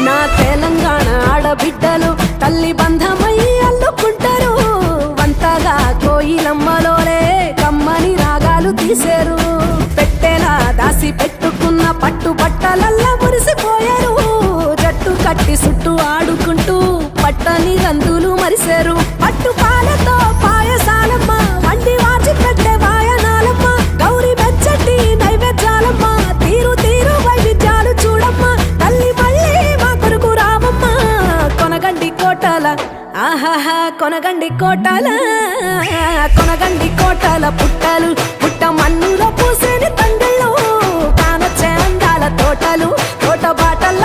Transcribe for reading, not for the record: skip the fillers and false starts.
నా తెలంగాణ ఆడబిడ్డలు తల్లి బంధమై అల్లుకుంటారు. వంతగా కోయిలమ్మలోలే కమ్మని రాగాలు తీశారు. పెట్టేలా దాసి పెట్టుకున్న పట్టు బట్టలల్లా మురిసిపోయారు. జట్టు కట్టి చుట్టూ ఆడుకుంటూ పట్టని రందులు మరిశారు. పట్టు పాలతో పాయసాలమ్మ వండి వాచి పెట్టే వాయనాలమ్మ. గౌరీ బెచ్చటి నైవేద్యాలమ్మ తీరు తీరు వైవిధ్యాలు చూడమ్మ. తల్లి మళ్ళీ మా కొరకు రావమ్మ. కొనగండి కోటల ఆహాహా కొనగండి కోటల కొనగండి కోటల పుట్టలు పుట్ట మన్నులో పూసేని తండ్రిలో కానొచ్చే అందాల తోటలు తోట బాటల్ల